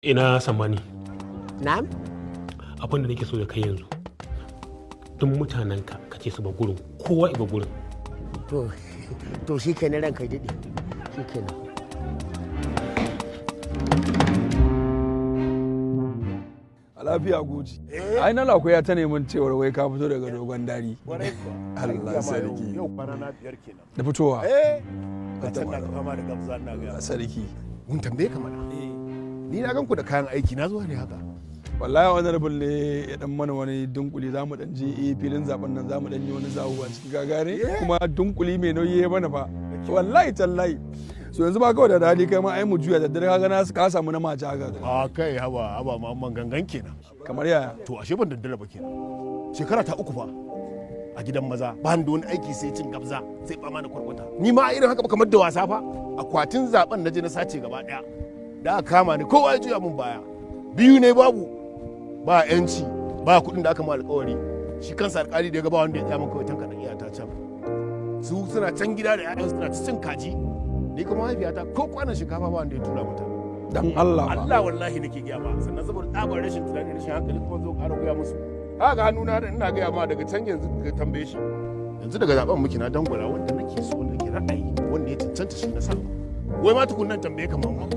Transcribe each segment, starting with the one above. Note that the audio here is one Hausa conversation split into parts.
Ina Sammani. Na'am? Abin da nake so da kai yanzu. Duk mutanenka ka ce su ba gurin, kowa iba gurin. To shi kenan ranka daɗe. Shi kenan. A lafiya goji. Ai na lakwaya ta neman cewar wai ka fito daga dogon dari. Allah sarki. Yau kwana na 5 kenan. Da fitowa. A can na fama da gamsa na ga. Sarki. Mun tambaye ka mana. Ni na gan ku da kayan aiki na zuwa ne haka. Wallahi honorable ne ya dan mana wani dunkuli zamu dan je filin zaben nan zamu dan yi wani zawo a cikin gagare kuma dunkuli mai nauyi ya bana fa. Wallahi tallahi. So yanzu ba kawai da dadi kai ma ai mu juya da dare kaga na ka samu na mace haka. A kai haba mamman gangan kenan. Kamar yaya? To ashe ban daddala ba kenan. Shekara ta 3 fa. A gidan maza ba da wani aiki sai cin gabza sai fama da kwarkwata. Ni ma irin haka kamar da wasa fa. Akwatin zaben naje na sace gaba daya. Da aka kama ni kowa ya juya mun baya. Biyu ne babu. Ba yanci ba kuɗin da aka ma alƙawari. Shi kansa alƙali da ya ga ba wanda ya tsaya min kawai tanka da iyata can. Su suna can gida da ƴaƴansu suna cin kaji. Ni kuma mahaifiyata ko kwanan shinkafa ba wanda ya tura mata. Dan Allah ba. Allah wallahi nake gaya ma sannan saboda tsabar rashin tunani rashin hankali kuma zo ƙara goya musu. Haka hannuna da ina gaya ma daga can yanzu ka tambaye shi. Yanzu daga zaben miki na dangwala wanda nake so nake ra'ayi wanda ya cancanta shi na samu. Wai ma tukunnan tambaye ka mamma.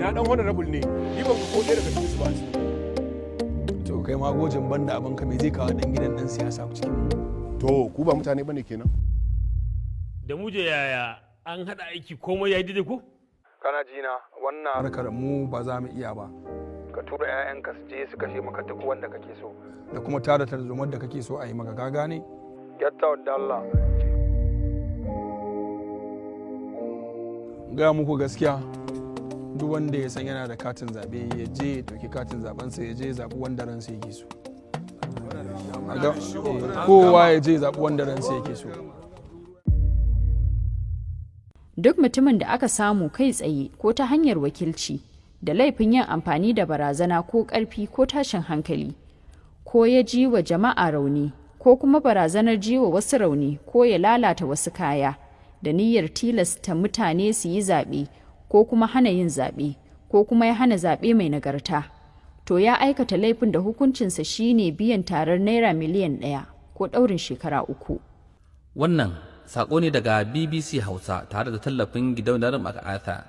Ina dan honorable ne ni ban ko ɗaya daga cikin su ba shi. To kai ma gojin banda abin ka me zai kawo dan gidan dan siyasa cikin mu. To ku ba mutane bane kenan. Da muje yaya an haɗa aiki komai ya yi daidai ko? Kana jina wannan harkar mu ba za mu iya ba. Ka tura 'ya'yanka su je su kashe maka duk wanda kake so da kuma tada tarzomar da kake so a yi maka ka gane? Get out da Allah. Gaya muku gaskiya duk wanda ya san yana da katin zaɓe ya je ya ɗauki katin zaɓensa ya je ya zaɓi wanda ransa yake so. Kowa ya je ya zaɓi wanda ransa yake so. Duk mutumin da aka samu kai tsaye ko ta hanyar wakilci da laifin yin amfani da barazana ko ƙarfi ko tashin hankali, ko ya ji wa jama'a rauni, ko kuma barazanar ji wa wasu rauni ko ya lalata wasu kaya, da niyyar tilasta mutane su yi zaɓe ko kuma hana yin zaɓe, ko kuma ya hana zaɓe mai nagarta, to ya aikata laifin da hukuncinsa shine biyan tarar Naira miliyan 1 ko ɗaurin shekara 3. Wannan saƙo ne daga BBC Hausa tare da tallafin gidauniyar AK'KING.